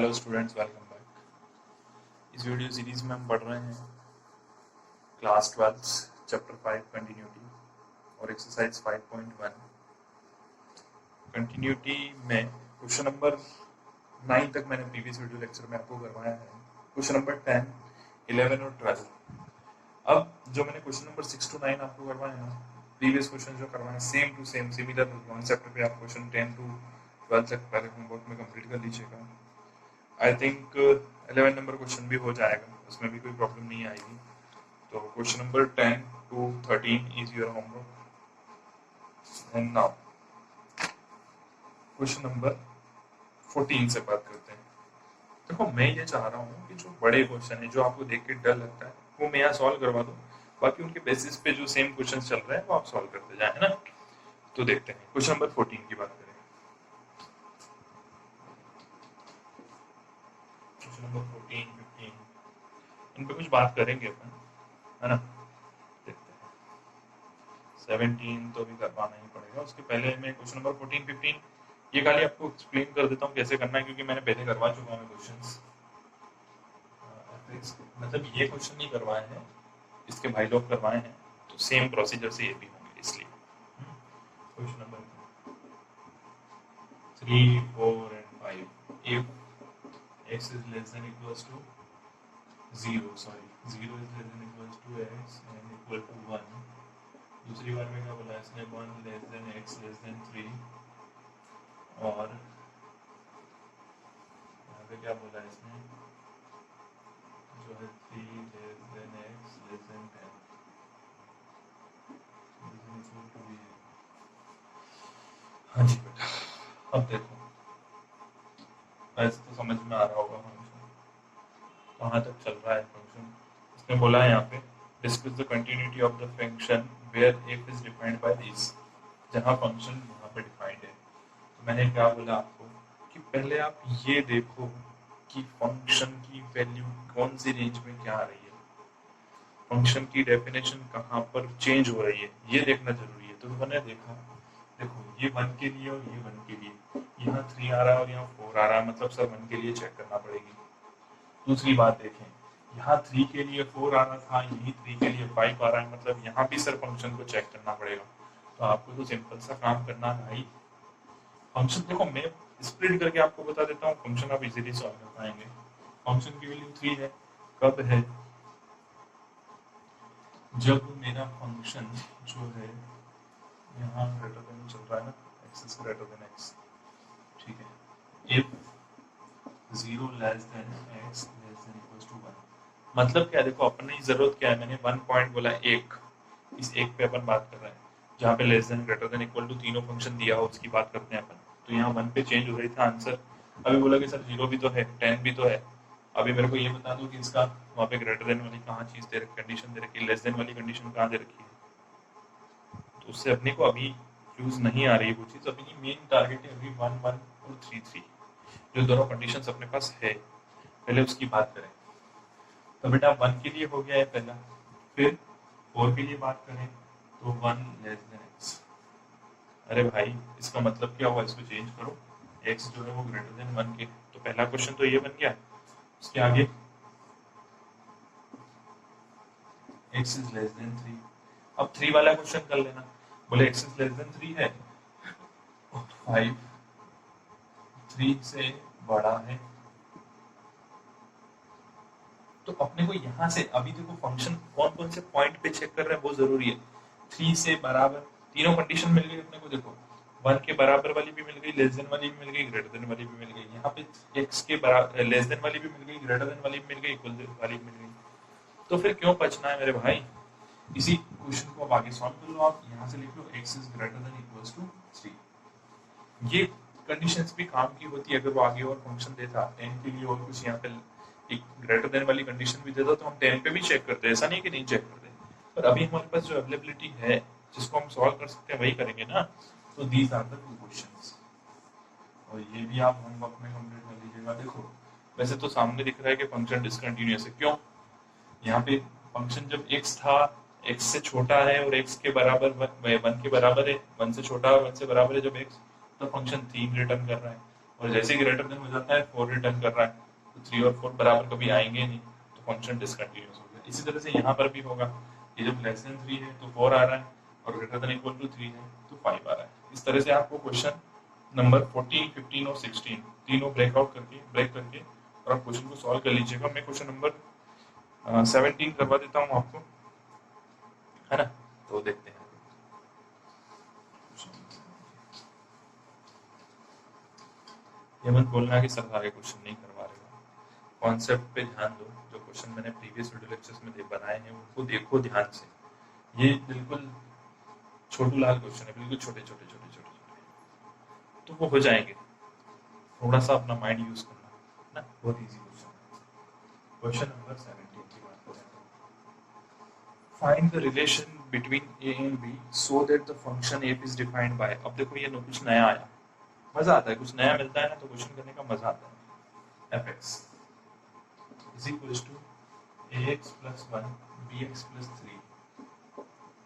Hello students, welcome back. इस video series में हम पढ़ रहे हैं क्लास 12 चैप्टर 5 कंटिन्यूटी और एक्सरसाइज 5.1। कंटिन्यूटी में क्वेश्चन नंबर 9 तक मैंने प्रीवियस वीडियो लेक्चर में आपको करवाया है। क्वेश्चन नंबर 10, 11 और 12। अब जो मैंने क्वेश्चन नंबर 6 to 9 आपको करवाया है ना, प्रीवियस क्वेश्चन जो करवाए same to same similar concept पे आप क्वेश्चन 10 to 12 तक पहले होमवर्क में कंप्लीट कर लीजिएगा। आई थिंक 11 नंबर क्वेश्चन भी हो जाएगा, उसमें भी कोई प्रॉब्लम नहीं आएगी। तो question number 10 to 13 is your homework. And now question number 14 से बात करते हैं। देखो, मैं ये चाह रहा हूँ कि जो बड़े क्वेश्चन है, जो आपको देख के डर लगता है, वो मैं यहाँ सॉल्व करवा दूँ, बाकी उनके बेसिस पे जो सेम क्वेश्चन चल रहे हैं वो आप सॉल्व करते जाए, है ना। तो देखते हैं क्वेश्चन नंबर 14 की बात करें। क्वेश्चन नंबर 14, 15 इन पे कुछ बात करेंगे अपन, है ना। देखते हैं 17 तो भी करवाना ही पड़ेगा। उसके पहले मैं क्वेश्चन नंबर 14, 15 ये खाली आपको एक्सप्लेन कर देता हूँ कैसे करना है, क्योंकि मैंने पहले करवा चुका हूँ क्वेश्चंस। मतलब ये क्वेश्चन नहीं करवाए हैं, इसके भाई लोग करवाए हैं, तो सेम प्रोसीजर से ये भी होंगे, इसलिए। Question number 3, 4 and 5 if x is less than equals to 0 is less than equals to x and equal to 1। दूसरी बार में क्या बोला इसने, 1 less than x less then 3, और यहाँ पे क्या बोला इसने, जो है 3 less than x less than 10 equal to b। हाँ जी बेटा, अब देखो ऐसे तो समझ में आ रहा होगा फंक्शन कहाँ तक चल रहा है। फंक्शन इसने बोला है यहाँ पे discuss the continuity of the function where f is defined by this, जहाँ फंक्शन वहाँ पे डिफाइंड है। तो मैंने क्या बोला आपको कि पहले आप ये देखो कि फंक्शन की वैल्यू कौन सी रेंज में क्या आ रही है, फंक्शन की डेफिनेशन कहाँ पर चेंज हो रही है, ये देखना जरूरी है। तो मैंने देखा, देखो ये 1 के लिए और ये 1 के लिए, यहाँ 3 आ रहा है और यहाँ 4 आ रहा है, मतलब सर 1 के लिए चेक करना पड़ेगी। दूसरी बात देखें, यहाँ 3 के लिए 4 आ रहा था, यही 3 के लिए 5 आ रहा है, मतलब यहाँ भी सर फंक्शन को चेक करना पड़ेगा। तो आपको तो सिंपल सा काम करना है भाई, फंक्शन देखो मैं स्प्लिट करके आपको बता देता हूँ, फंक्शन आप इजीली सॉल्व कर पाएंगे। फंक्शन की वैल्यू 3 है, कब है, जब मेरा फंक्शन जो है यहाँ ग्रेटर देन चल रहा है ना, x is greater than x, ठीक है। If 0 less than x less than equals to 1, मतलब क्या है, देखो अपनी जरूरत क्या है, मैंने 1 पॉइंट बोला, एक, इस एक पे अपन बात कर रहे हैं, जहाँ पे less than greater than equal to तीनों फंक्शन दिया हो उसकी बात करते हैं अपन। तो यहाँ 1 पे चेंज हो रही था आंसर। अभी बोला कि सर 0 भी तो है, 10 भी तो है, अभी मेरे को ये बता दो कि इसका वहाँ पे ग्रेटर देन वाली कहाँ चीज दे रखी, कंडीशन दे रखी है, लेस देन वाली कंडीशन कहाँ दे रखी है। तो उससे अपने को अभी यूज नहीं आ रही है वो चीज। अभी मेन टारगेट है अभी 1, 1 और 3, 3 जो दोनों कंडीशंस अपने पास है, पहले उसकी बात करें। तो बेटा 1 के लिए हो गया है पहला, फिर 4 के लिए बात करें तो 1 लेस देन x। अरे भाई इसका मतलब क्या हुआ, इसको चेंज करो, x जो है वो ग्रेटर देन 1 के। तो पहला क्वेश्चन तो ये बन गया। उसके आगे x इज लेस देन 3। अब 3 वाला क्वेश्चन कर लेना, बोले x इज लेस देन 3 है, 5 3 से बड़ा है। तो अपने को यहाँ से अभी देखो फंक्शन कौन कौन से पॉइंट पे चेक कर रहे हैं वो जरूरी है। 3 से बराबर, तीनों कंडीशन मिल गई अपने को, देखो 1 के बराबर वाली भी मिल गई, लेस देन वाली भी मिल गई, ग्रेटर देन वाली भी मिल गई। यहाँ पे x के बराबर लेस देन वाली भी मिल गई, ग्रेटर देन वाली भी मिल गई, इक्वल वाली भी मिल गई। तो फिर क्यों बचना है मेरे भाई, इसी क्वेश्चन को अब आगे सॉल्व कर लो। आप यहाँ से लिख लो x is greater than equals to 3। ये कंडीशंस भी काम की होती है, अगर वो आगे और फंक्शन देता 10 के लिए और कुछ यहाँ पे एक ग्रेटर देन वाली कंडीशन भी देता तो हम 10 पे भी चेक करते, ऐसा नहीं कि नहीं चेक करते। पर अभी हमारे पास जो अवेलेबिलिटी है जिसको हम सॉल्व कर सकते हैं वही करेंगे ना। तो दीज आर द 2 क्वेश्चंस, और ये भी आप होमवर्क में कंप्लीट कर लीजिएगा। देखो वैसे तो सामने दिख रहा है कि फंक्शन डिसकंटिन्यूअस है, क्यों, यहाँ पे फंक्शन जब x था, x से छोटा है और x के बराबर 1 के बराबर है, 1 से छोटा और 1 से बराबर है जब x, तो फंक्शन 3 रिटर्न कर रहा है। और जैसे ही ग्रेटर देन हो जाता है 4 रिटर्न कर रहा है, तो 3 और 4 बराबर कभी आएंगे नहीं, तो फंक्शन डिसकंटिन्यूअस हो गया। इसी तरह से यहाँ पर भी होगा, ये जब लेस देन 3 है तो 4 आ रहा है, और ग्रेटर देन इक्वल टू 3 है तो 5 आ रहा है। इस तरह से आपको क्वेश्चन नंबर 14, 15 और 16 तीनों ब्रेक करके और आप क्वेश्चन को सॉल्व कर लीजिएगा। मैं क्वेश्चन नंबर 17 करवा देता हूँ आपको, है ना, तो देखते हैं। ये मत बोलना कि सर सारे क्वेश्चन नहीं करवा रहे हो, कॉन्सेप्ट पे ध्यान दो। जो क्वेश्चन मैंने प्रीवियस वीडियो लेक्चर्स में बनाए हैं उनको देखो ध्यान से। ये बिल्कुल छोटू लाल क्वेश्चन है, बिल्कुल छोटे छोटे छोटे छोटे छोटे, तो वो हो जाएंगे। थोड़ा सा अपना माइंड यूज करना ना, बहुत इजी क्वेश्चन है। क्वेश्चन नंबर 17 की बात करें तो find the relation between a and b so that the function f is defined bye. अब देखो ये कुछ नया आया, मजा आता है, कुछ नया मिलता है ना तो क्वेश्चन करने का मजा आता है। fx is equals to ax plus 1 bx plus 3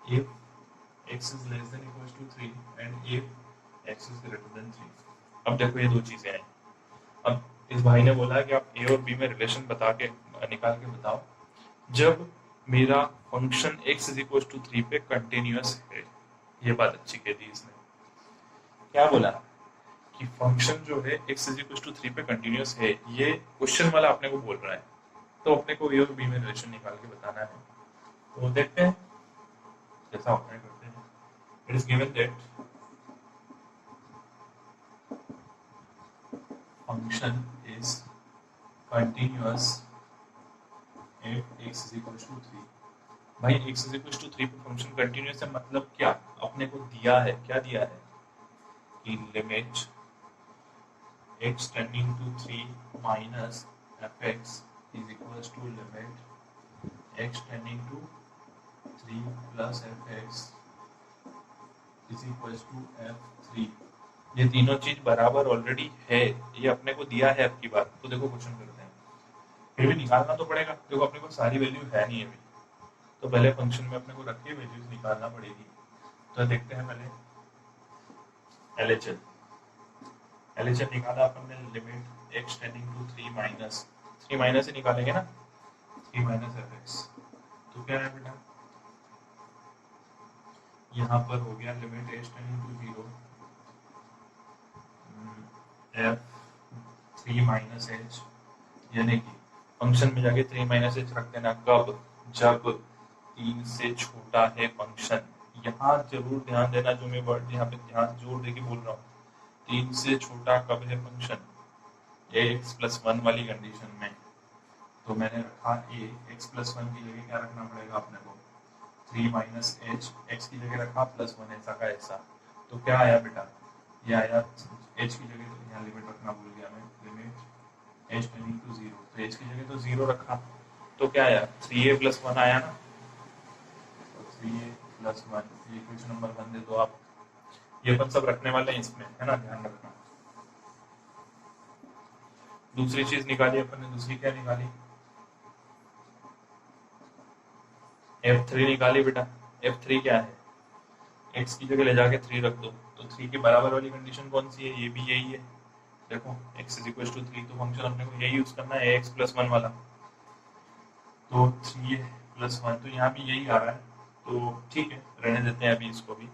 if x is less than equals to 3 and if x is greater than 3। अब देखो ये दो चीजें हैं। अब इस भाई ने बोला कि आप a और b में रिलेशन बता के निकाल के बताओ जब मेरा function x is equals to 3 पे कंटिन्यूअस है। ये बात अच्छी कह दी इसने। क्या बोला कि फंक्शन जो है x is equals to 3 पे कंटिन्यूअस है, ये क्वेश्चन वाला अपने को बोल रहा है, तो अपने को a और b में रिलेशन निकाल के बताना है। तो देखते हैं कैसा होता है, करते हैं। It is given that function is continuous if x is equals to 3। भाई x is equals to 3 पे फंक्शन कंटिन्यूअस है मतलब क्या, अपने को दिया है, क्या दिया है कि limit x tending to 3 minus fx is equals to limit x tending to 3 plus fx is equals to f3। ये तीनों चीज बराबर ऑलरेडी है, ये अपने को दिया है आपकी बात। तो देखो क्वेश्चन करते हैं, फिर भी निकालना तो पड़ेगा। देखो अपने को सारी वैल्यू है नहीं अभी, तो पहले फंक्शन में अपने को रख के वैल्यूज निकालना पड़ेगी। तो देखते हैं पहले एलएचएल निकाला अपन ने, limit x tending to 3 minus ही निकालेंगे ना, 3 माइनस fx। तो क्या है बेटा, यहाँ पर हो गया limit h tending to 0 f 3 minus h, यानी कि फंक्शन में जाके 3 माइनस h रख देना। कब, जब 3 से छोटा है फंक्शन। यहाँ जरूर ध्यान देना, जो मैं वर्ड यहाँ पे ध्यान जोर देके बोल रहा हूँ, 3 से छोटा कब है फंक्शन, ax प्लस 1 वाली कंडीशन में। तो मैंने रखा a, x प्लस 1 की जगह क्या रखना पड़ेगा अपने को, 3 माइनस h, x की जगह रखा प्लस 1, ऐसा का ऐसा। तो क्या आया बेटा, ये आया h की जगह, तो यहाँ लिमिट रखना भूल गया मैं, लिमिट h टेंडिंग टू 0, तो h की जगह तो 0 रखा, तो क्या आया 3a प्लस 1 आया ना। तो 3a प्लस 1, ये इक्वेशन नंबर 1 दे दो आप। ये अपन सब रखने वाले हैं इसमें, है ना, ध्यान रखना। दूसरी चीज निकाली अपन ने, दूसरी क्या निकाली, f3 निकाली बेटा। f3 क्या है, x की जगह ले जाके 3 रख दो, तो 3 के बराबर वाली कंडीशन कौन सी है, ये भी यही है। देखो x इज इक्वल टू 3, तो फंक्शन अपने को यही यूज करना है, x प्लस 1 वाला। तो 3a प्लस 1, तो यहाँ भी यही आ रहा है, तो ठीक है, रहने देते हैं अभी इसको भी।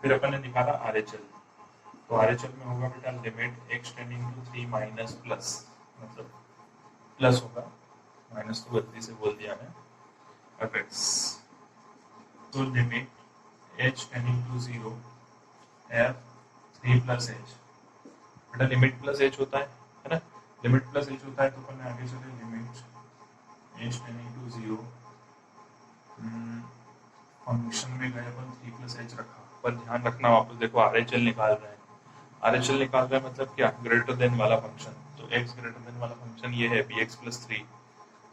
फिर अपन ने निकाला RHL, तो RHL में होगा बेटा limit x tending to 3 minus plus, मतलब प्लस होगा, माइनस तो गलती से बोल दिया मैं, fx। तो limit h tending to 0 f 3 plus h, बेटा लिमिट प्लस h होता है ना, लिमिट प्लस h होता है, तो अपन आगे चले limit h tending to 0, function में गए अपन 3 प्लस h रखा। पर ध्यान रखना वापस, देखो RHL निकाल रहे हैं, RHL निकाल रहा है मतलब क्या, ग्रेटर देन वाला फंक्शन। तो x ग्रेटर देन वाला फंक्शन ये है bx प्लस 3,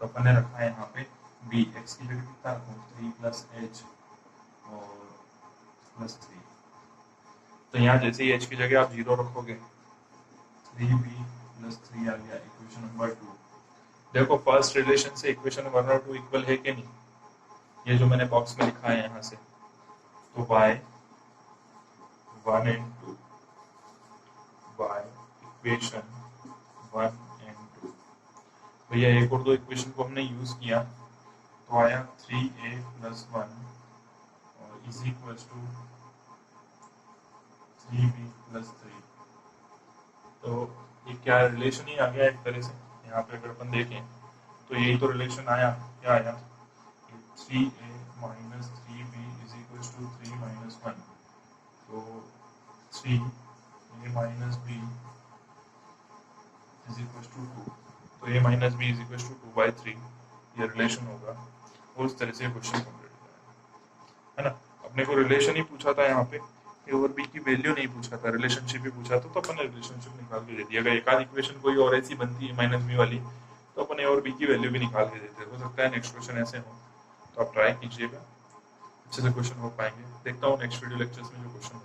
तो अपन ने रखा है यहाँ पे b, x की जगह कितना रखूँ 3 प्लस h और प्लस 3। तो यहाँ जैसे ही h की जगह आप 0 रखोगे, 3b प्लस 3 आ गया, इक्वेशन नंबर 2। देखो फर्स्ट रिलेशन से इक्वेशन 1 और 2 इक्वल है कि नहीं, ये जो मैंने बॉक्स में लिखा है यहाँ से, तो y 1 and 2, y equation 1 and 2। भैया एक और दो इक्वेशन को हमने यूज किया तो आया 3a + 1 और इज इक्वल्स टू 3b + 3। तो ये क्या रिलेशन ही आ गया एक तरह से। यहाँ पे अगर अपन देखें तो यही तो रिलेशन आया। क्या आया? 3a - 3b = 3 - 1। तो 3a - b = 2। तो a - b = 2/3 ये रिलेशन होगा और उस तरह से क्वेश्चन कंप्लीट है ना। अपने को रिलेशन ही पूछा था यहाँ पे, ए और बी की वैल्यू नहीं पूछा था, रिलेशनशिप ही पूछा था। तो अपन ने रिलेशनशिप निकाल के दे दिया। अगर एक आध इक्वेशन कोई और ऐसी बनती है -b वाली तो अपन ए और बी की वैल्यू भी निकाल के देते। हो सकता है नेक्स्ट क्वेश्चन ऐसे हो, तो आप ट्राई कीजिएगा, अच्छे से क्वेश्चन हो पाएंगे। देखता हूँ नेक्स्ट वीडियो लेक्चर्स में जो क्वेश्चन